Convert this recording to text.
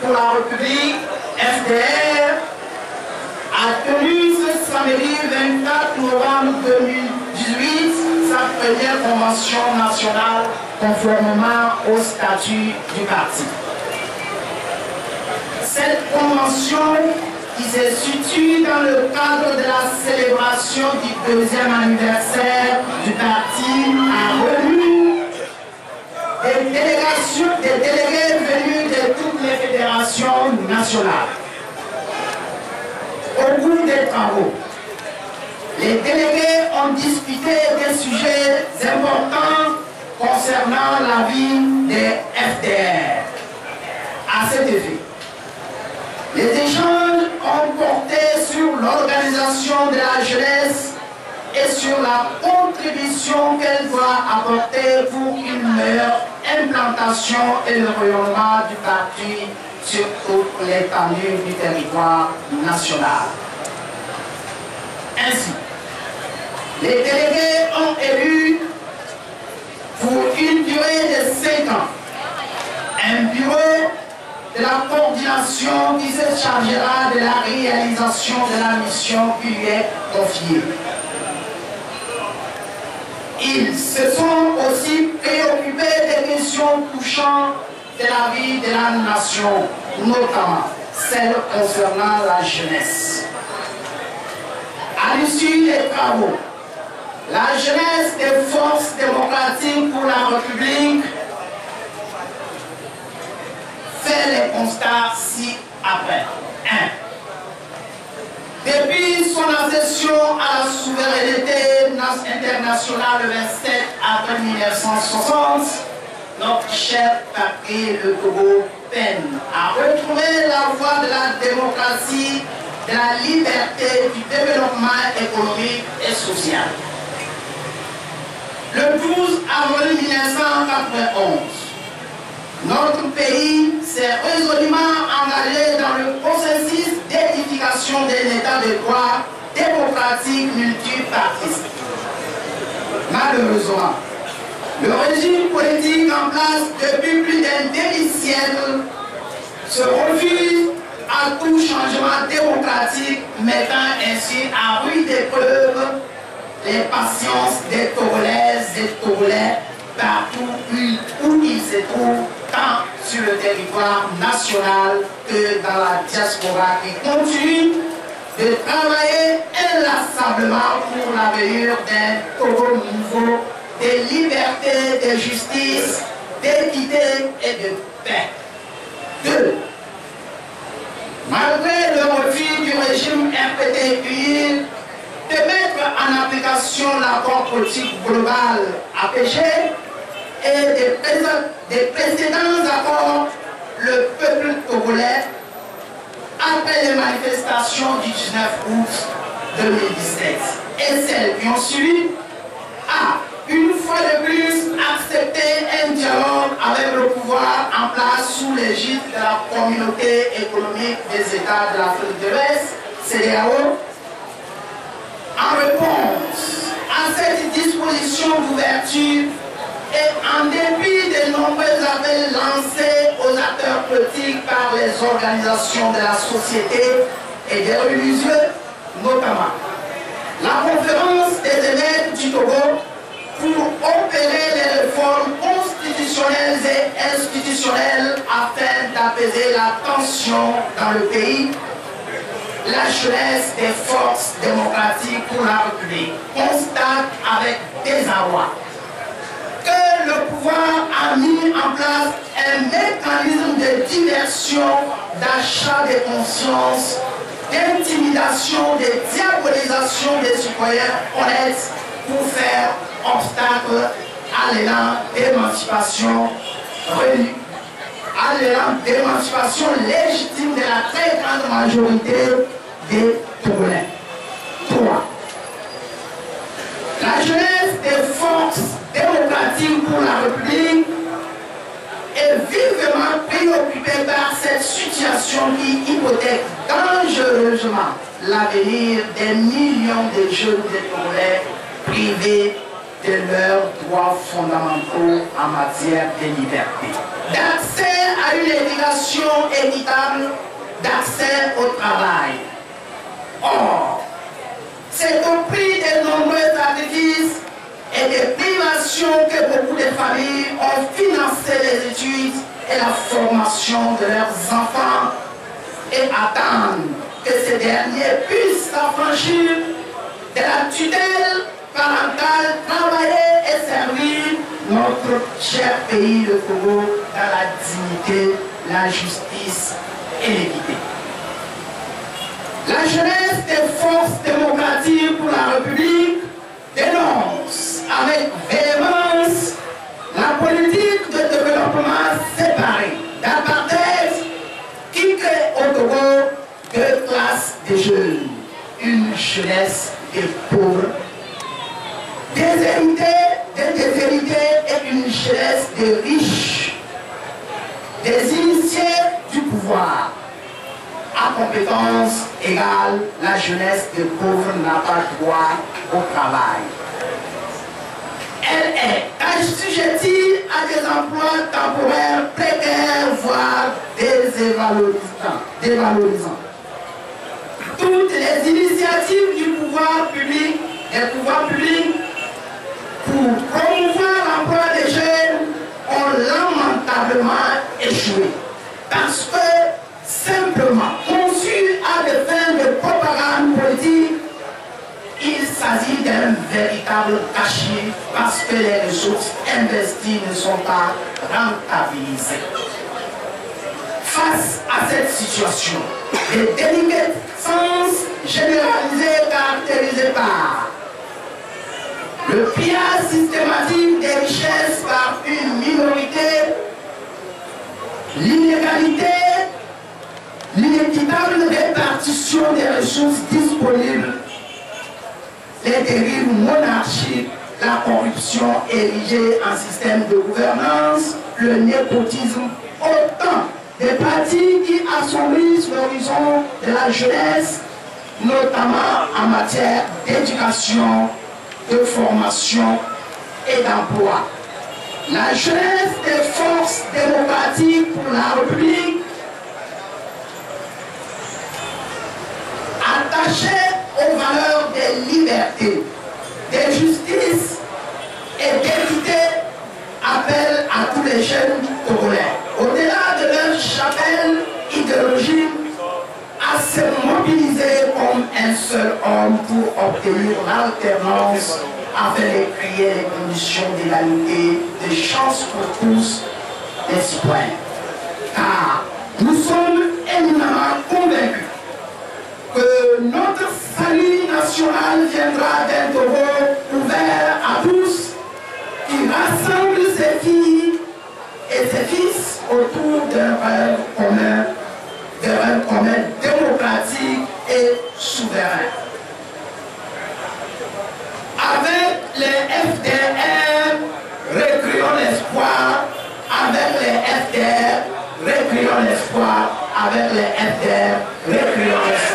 pour la République, FDR, a tenu ce samedi 24 novembre 2018 sa première convention nationale conformément au statut du parti. Cette convention, qui se situe dans le cadre de la célébration du 2e anniversaire du parti, a remis des délégués venus de toutes les fédérations nationales. Au cours des travaux, les délégués ont discuté des sujets importants concernant la vie des FDR. À cet effet, les échanges ont porté sur l'organisation de la jeunesse et sur la contribution qu'elle doit apporter pour une meilleure implantation et le rayonnement du parti sur toute l'étendue du territoire national. Ainsi, les délégués ont élu pour une durée de 5 ans un bureau de la coordination qui se chargera de la réalisation de la mission qui lui est confiée. Ils se sont aussi préoccupés des questions touchant de la vie de la nation, notamment celles concernant la jeunesse. À l'issue des travaux, la jeunesse des forces démocratiques pour la République fait les constats ci-après. 1. Depuis son accession à la souveraineté internationale le 27 avril 1960, notre cher patrie, le Togo, peine à retrouver la voie de la démocratie, de la liberté, du développement économique et social. Le 12 avril 1991, notre pays s'est résolument engagé dans le processus d'édification d'un État de droit démocratique multipartiste. Malheureusement, le régime politique en place depuis plus d'un demi-siècle se refuse à tout changement démocratique, mettant ainsi à rude épreuve les patiences des Togolaises et Togolais partout où ils se trouvent, tant sur le territoire national que dans la diaspora qui continue de travailler inlassablement pour l'avenir d'un Togo nouveau, de liberté, de justice, d'équité et de paix. 2. Malgré le refus du régime RPT-UIR de mettre en application l'accord politique global APG et des précédents accords, le peuple togolais, après les manifestations du 19 août 2017 et celles qui ont suivi, a une fois de plus accepté un dialogue avec le pouvoir en place sous l'égide de la communauté économique des États de l'Afrique de l'Ouest, CEDEAO. En réponse à cette disposition d'ouverture et en dépit des nombreux appels lancés aux acteurs politiques par les organisations de la société et des religieux, notamment la conférence des évêques du Togo, pour opérer les réformes constitutionnelles et institutionnelles afin d'apaiser la tension dans le pays, la jeunesse des forces démocratiques pour la République constate avec désarroi que le pouvoir a mis en place un mécanisme de diversion, d'achat de conscience, d'intimidation, de diabolisation des citoyens honnêtes pour faire obstacle à l'élan d'émancipation légitime de la très grande majorité des Togolais. 3. La jeunesse des forces démocratiques pour la République est vivement préoccupée par cette situation qui hypothèque dangereusement l'avenir des millions de jeunes Togolais privés de leurs droits fondamentaux en matière de liberté, d'accès à une éducation équitable, d'accès au travail. Or, c'est au prix de nombreux sacrifices et des privations que beaucoup de familles ont financé les études et la formation de leurs enfants et attendent que ces derniers puissent s'affranchir de la tutelle parentale, travailler et servir notre cher pays, le Congo, dans la dignité, la justice et l'équité. La jeunesse des forces démocratiques pour la République dénonce avec véhémence la politique de développement séparé d'apartheid qui crée au Togo deux classes de jeunes, une jeunesse des pauvres, déshérités et une jeunesse des riches, des initiés du pouvoir. À compétence égale, la jeunesse des pauvres n'a pas droit au travail. Elle est assujettie à des emplois temporaires précaires, voire dévalorisants. Toutes les initiatives du pouvoir public, des pouvoirs publics, pour promouvoir l'emploi des jeunes ont lamentablement échoué. Parce que, simplement, conçus à des fins de propagande politique, il s'agit d'un véritable gâchis parce que les ressources investies ne sont pas rentabilisées. Face à cette situation, les déliquescences généralisées caractérisées par le pillage systématique des richesses par une minorité, l'inégalité, l'inéquitable répartition des ressources disponibles, les dérives monarchiques, la corruption érigée en système de gouvernance, le népotisme, autant de pratiques qui assombrissent l'horizon de la jeunesse, notamment en matière d'éducation, de formation et d'emploi. La jeunesse des forces démocratiques pour la République, attachée aux valeurs de liberté, de justice et d'équité, appelle à tous les jeunes Togolais, au-delà de leur chapelle idéologique, à se mobiliser comme un seul homme pour obtenir l'alternance afin de créer les conditions d'égalité, de chance pour tous les citoyens. Car nous sommes éminemment convaincus que notre salut national viendra d'un Togo ouvert à tous, qui rassemble ses filles et ses fils autour d'un rêve commun, démocratique et souverain. Avec les FDR, récrions l'espoir. Avec les FDR, récrions l'espoir. Avec les FDR, récrions l'espoir.